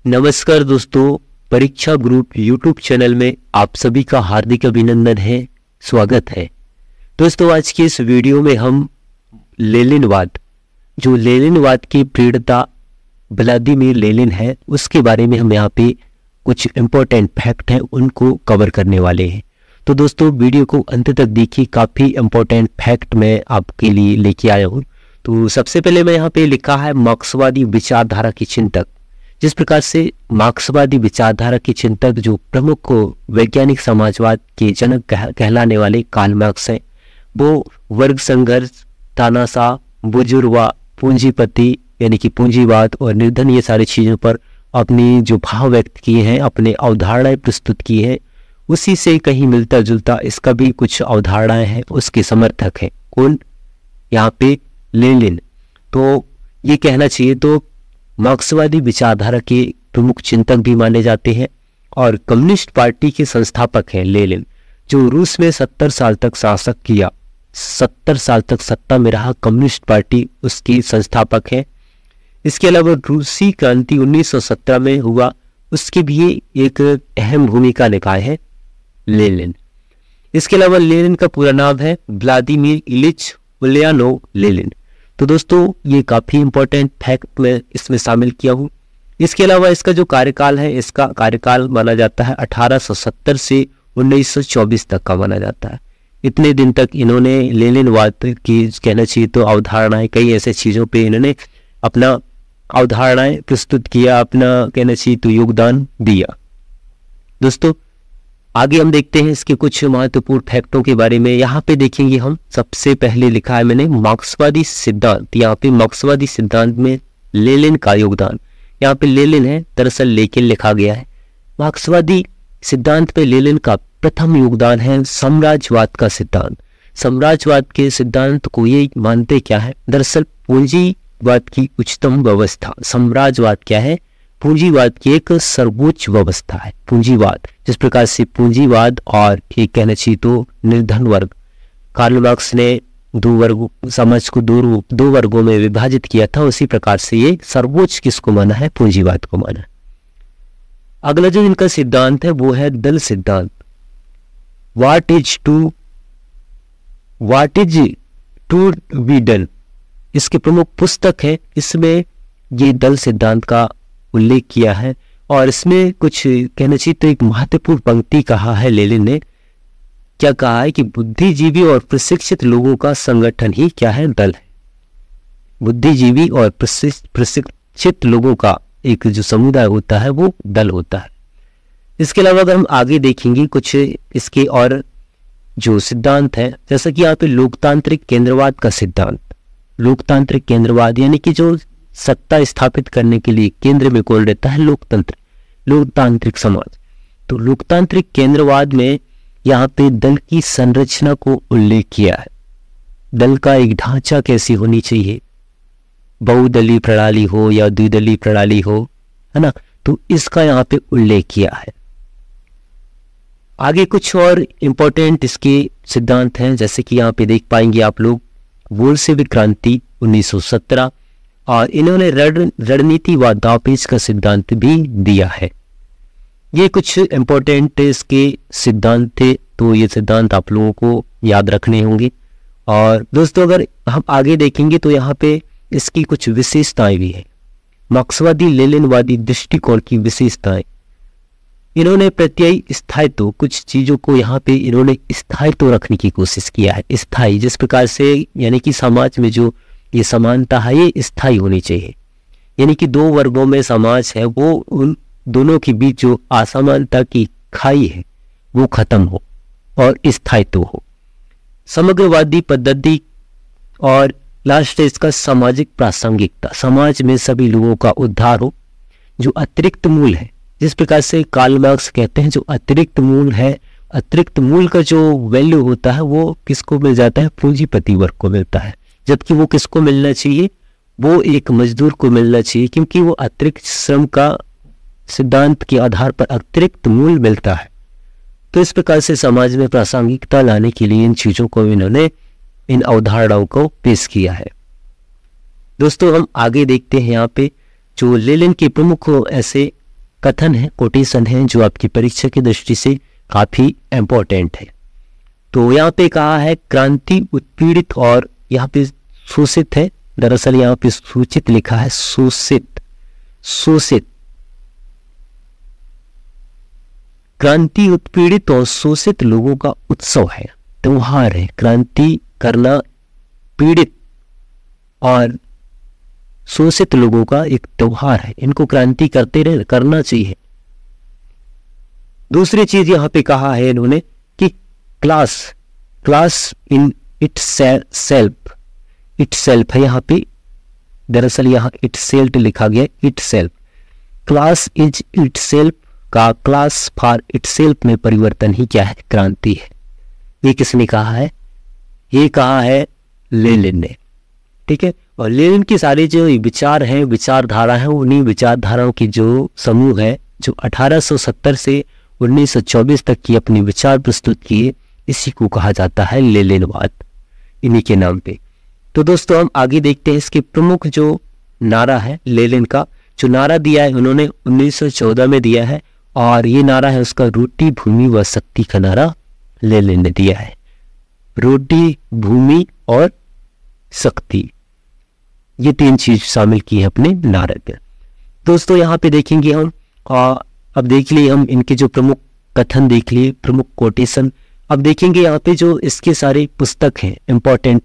नमस्कार दोस्तों, परीक्षा ग्रुप यूट्यूब चैनल में आप सभी का हार्दिक अभिनंदन है, स्वागत है। दोस्तों, आज की इस वीडियो में हम लेनिनवाद, जो लेनिनवाद की प्रणेता व्लादिमीर लेनिन है, उसके बारे में हम यहाँ पे कुछ इम्पोर्टेंट फैक्ट हैं उनको कवर करने वाले हैं। तो दोस्तों, वीडियो को अंत तक देखिए, काफ़ी इम्पोर्टेंट फैक्ट मैं आपके लिए लेके आया हूँ। तो सबसे पहले मैं यहाँ पे लिखा है मार्क्सवादी विचारधारा के चिंतक। जिस प्रकार से मार्क्सवादी विचारधारा के चिंतक जो प्रमुख वैज्ञानिक समाजवाद के जनक कहलाने वाले कार्ल मार्क्स हैं, वो वर्ग संघर्ष, तानाशाह, बुर्जुआ, पूंजीपति यानी कि पूंजीवाद और निर्धन, ये सारी चीज़ों पर अपनी जो भाव व्यक्त किए हैं, अपने अवधारणाएं प्रस्तुत की है, उसी से कहीं मिलता जुलता इसका भी कुछ अवधारणाएं हैं, उसके समर्थक हैं। कौन? यहाँ पे लेनिन। तो ये कहना चाहिए तो मार्क्सवादी विचारधारा के प्रमुख चिंतक भी माने जाते हैं और कम्युनिस्ट पार्टी के संस्थापक हैं लेनिन, जो रूस में 70 साल तक शासक किया, 70 साल तक सत्ता में रहा कम्युनिस्ट पार्टी, उसकी संस्थापक है। इसके अलावा रूसी क्रांति 1917 में हुआ, उसकी भी एक अहम भूमिका निभाई है लेनिन। इसके अलावा लेनिन का पूरा नाम है व्लादिमीर इलिच उलियानोव लेनिन। तो दोस्तों, ये काफ़ी इंपॉर्टेंट फैक्ट मैं इसमें शामिल किया हूँ। इसके अलावा इसका जो कार्यकाल है, इसका कार्यकाल माना जाता है 1870 से 1924 तक का माना जाता है। इतने दिन तक इन्होंने लेनिनवाद की, कहना चाहिए तो अवधारणाएं, कई ऐसे चीज़ों पे इन्होंने अपना अवधारणाएं प्रस्तुत किया, अपना कहना चाहिए तो योगदान दिया। दोस्तों, आगे हम देखते हैं इसके कुछ महत्वपूर्ण फैक्टों के बारे में। यहाँ पे देखेंगे हम, सबसे पहले लिखा है मैंने मार्क्सवादी सिद्धांत। यहाँ पे मार्क्सवादी सिद्धांत में लेनिन का योगदान, यहाँ पे लेनिन है, दरअसल लेकिन लिखा गया है। मार्क्सवादी सिद्धांत पे लेनिन का प्रथम योगदान है साम्राज्यवाद का सिद्धांत। साम्राज्यवाद के सिद्धांत को ये मानते क्या है? दरअसल पूंजीवाद की उच्चतम व्यवस्था। साम्राज्यवाद क्या है? पूंजीवाद की एक सर्वोच्च व्यवस्था है पूंजीवाद। जिस प्रकार से पूंजीवाद और एक कहना चाहिए तो निर्धन वर्ग, कार्ल मार्क्स ने समाज को दो वर्गों में विभाजित किया था, उसी प्रकार से ये सर्वोच्च किसको माना है? पूंजीवाद को माना है। अगला जो इनका सिद्धांत है वो है दल सिद्धांत। What is to be done, इसके प्रमुख पुस्तक है, इसमें ये दल सिद्धांत का उल्लेख किया है और इसमें कुछ कहना चाहिए तो एक महत्वपूर्ण पंक्ति कहा है लेनिन ने। क्या कहा है कि बुद्धिजीवी और प्रशिक्षित लोगों का संगठन ही क्या है? दल है। बुद्धिजीवी और प्रशिक्षित लोगों का एक जो समुदाय होता है वो दल होता है। इसके अलावा अगर हम आगे देखेंगे कुछ इसके और जो सिद्धांत है, जैसा कि यहाँ पे लोकतांत्रिक केंद्रवाद का सिद्धांत। लोकतांत्रिक केंद्रवाद यानी कि जो सत्ता स्थापित करने के लिए केंद्र में कौन रहता है? लोकतांत्रिक समाज। तो लोकतांत्रिक केंद्रवाद में यहाँ पे दल की संरचना को उल्लेख किया है। दल का एक ढांचा कैसी होनी चाहिए, बहुदलीय प्रणाली हो या द्विदलीय प्रणाली हो, है ना, तो इसका यहाँ पे उल्लेख किया है। आगे कुछ और इम्पोर्टेंट इसके सिद्धांत हैं, जैसे कि यहाँ पे देख पाएंगे आप लोग, बोल्शेविक क्रांति 1917, और इन्होंने रणनीति व दावपेच का सिद्धांत भी दिया है। ये कुछ इम्पोर्टेंट इसके सिद्धांत थे, तो ये सिद्धांत आप लोगों को याद रखने होंगे। और दोस्तों, अगर हम आगे देखेंगे तो यहाँ पे इसकी कुछ विशेषताएं भी हैं। मार्क्सवादी लेनिनवादी दृष्टिकोण की विशेषताएं, इन्होंने प्रत्यय स्थायित्व, कुछ चीज़ों को यहाँ पे इन्होंने स्थायित्व रखने की कोशिश किया है। स्थायी, जिस प्रकार से यानी कि समाज में जो ये समानता है ये स्थायी होनी चाहिए, यानी कि दो वर्गों में समाज है, वो उन दोनों के बीच जो असमानता की खाई है वो खत्म हो और स्थायित्व हो। समग्रवादी पद्धति और लास्ट है इसका सामाजिक प्रासंगिकता, समाज में सभी लोगों का उद्धार हो। जो अतिरिक्त मूल है, जिस प्रकार से कार्ल मार्क्स कहते हैं, जो अतिरिक्त मूल है, अतिरिक्त मूल का जो वैल्यू होता है वो किसको मिल जाता है? पूंजीपति वर्ग को मिलता है। जबकि वो किसको मिलना चाहिए? वो एक मजदूर को मिलना चाहिए, क्योंकि वो अतिरिक्त श्रम का सिद्धांत के आधार पर अतिरिक्त मूल्य मिलता है। तो इस प्रकार से समाज में प्रासंगिकता लाने के लिए इन चीज़ों को इन्होंने, इन अवधारणाओं को पेश किया है। दोस्तों, हम आगे देखते हैं यहाँ पे जो लेनिन के प्रमुख ऐसे कथन है, कोटेशन है, जो आपकी परीक्षा की दृष्टि से काफी इंपॉर्टेंट है। तो यहाँ पे कहा है क्रांति उत्पीड़ित और यहाँ पे शोषित है, दरअसल यहाँ पे सूचित लिखा है शोषित। शोषित, क्रांति उत्पीड़ित और शोषित लोगों का उत्सव है, त्योहार है। क्रांति करना पीड़ित और शोषित लोगों का एक त्योहार है, इनको क्रांति करना चाहिए। दूसरी चीज यहाँ पे कहा है इन्होंने कि क्लास इन इटसेल्फ है, यहाँ पे दरअसल यहाँ इटसेल्फ लिखा गया, इटसेल्फ। क्लास इज इटसेल्फ का क्लास फॉर इटसेल्फ में परिवर्तन ही क्या है, क्रांति है। ये किसने कहा है, ये कहा है लेनिन ने, ठीक है। और लेनिन की सारी जो विचार हैं, विचारधारा है, उन्हीं विचारधाराओं की जो समूह है जो 1870 से 1924 तक की अपनी विचार प्रस्तुत किए, इसी को कहा जाता है लेनिनवाद, इन्हीं के नाम पे। तो दोस्तों हम आगे देखते हैं इसके प्रमुख जो नारा है लेनिन का, जो नारा दिया है उन्होंने 1914 में दिया है, और ये नारा है उसका रोटी भूमि व शक्ति का नारा लेनिन ने दिया है। रोटी, भूमि और शक्ति, ये तीन चीज शामिल की है अपने नारे में। दोस्तों यहाँ पे देखेंगे हम, अब देख लिए हम इनके जो प्रमुख कथन देख लिए, प्रमुख कोटेशन। अब देखेंगे यहाँ पे जो इसके सारे पुस्तक हैं, इंपॉर्टेंट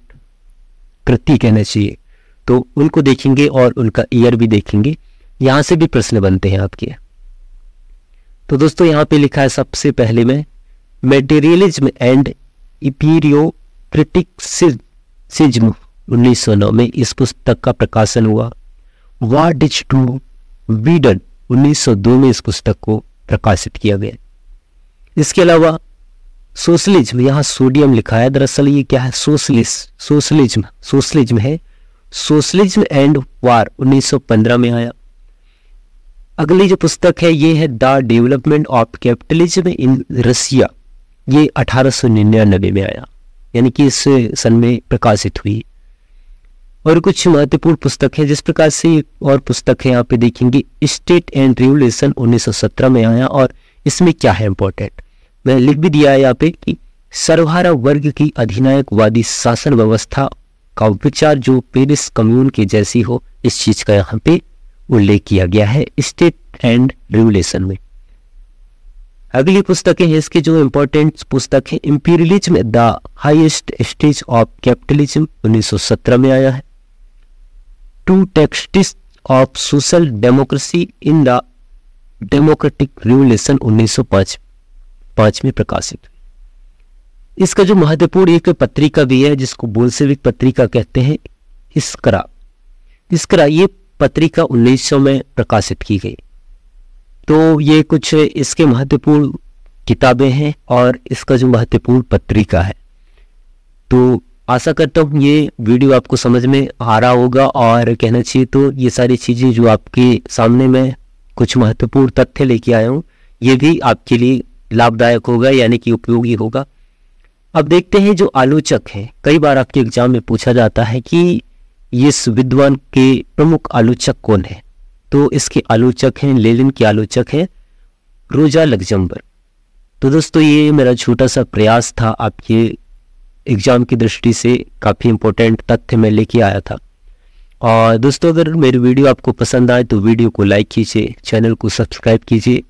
कृति कहना चाहिए, तो उनको देखेंगे और उनका ईयर भी देखेंगे। यहाँ से भी प्रश्न बनते हैं आपके। तो दोस्तों यहाँ पे लिखा है सबसे पहले में मेटेरियलिज्म एंड इम्पीरियोक्रेटिसिज्म, 1909 में इस पुस्तक का प्रकाशन हुआ। What is to be done, 1902 में इस पुस्तक को प्रकाशित किया गया। इसके अलावा सोशलिज्म, यहाँ सोडियम लिखा है, दरअसल ये क्या है, सोशलिज्म है। सोशलिज्म एंड वार 1915 में आया। अगली जो पुस्तक है ये है the development of capitalism in Russia, ये 1899 में आया, यानी कि इस सन में प्रकाशित हुई। और कुछ महत्वपूर्ण पुस्तक है, जिस प्रकार से और पुस्तक है यहाँ पे देखेंगे स्टेट एंड रिवोल्यूशन 1917 में आया। और इसमें क्या है इंपॉर्टेंट, मैं लिख भी दिया है यहाँ पे कि सर्वहारा वर्ग की अधिनायकवादी शासन व्यवस्था का विचार जो पेरिस कम्यून के जैसी हो, इस चीज का यहाँ पे उल्लेख किया गया है स्टेट एंड रिवोल्यूशन में। अगली पुस्तकें हैं इसके जो इंपॉर्टेंट पुस्तक है imperialism the highest stage of capitalism, 1917 में आया है। Two texts of social democracy in the democratic revolution, 1905 में प्रकाशित हुई। इसका जो महत्वपूर्ण एक पत्रिका भी है जिसको बोल्शेविक पत्रिका कहते हैं, इस्करा, ये पत्रिका 1900 में प्रकाशित की गई। तो ये कुछ इसके महत्वपूर्ण किताबें हैं और इसका जो महत्वपूर्ण पत्रिका है। तो आशा करता हूँ ये वीडियो आपको समझ में आ रहा होगा, और कहना चाहिए तो ये सारी चीज़ें जो आपके सामने मैं कुछ महत्वपूर्ण तथ्य लेके आया हूँ, ये भी आपके लिए लाभदायक होगा, यानी कि उपयोगी होगा। अब देखते हैं जो आलोचक हैं, कई बार आपके एग्जाम में पूछा जाता है कि इस विद्वान के प्रमुख आलोचक कौन है। तो इसके आलोचक हैं, लेनिन के आलोचक हैं रोजा लग्जमबर्ग। तो दोस्तों ये मेरा छोटा सा प्रयास था, आपके एग्जाम की दृष्टि से काफ़ी इंपॉर्टेंट तथ्य मैं लेके आया था। और दोस्तों अगर मेरी वीडियो आपको पसंद आए तो वीडियो को लाइक कीजिए, चैनल को सब्सक्राइब कीजिए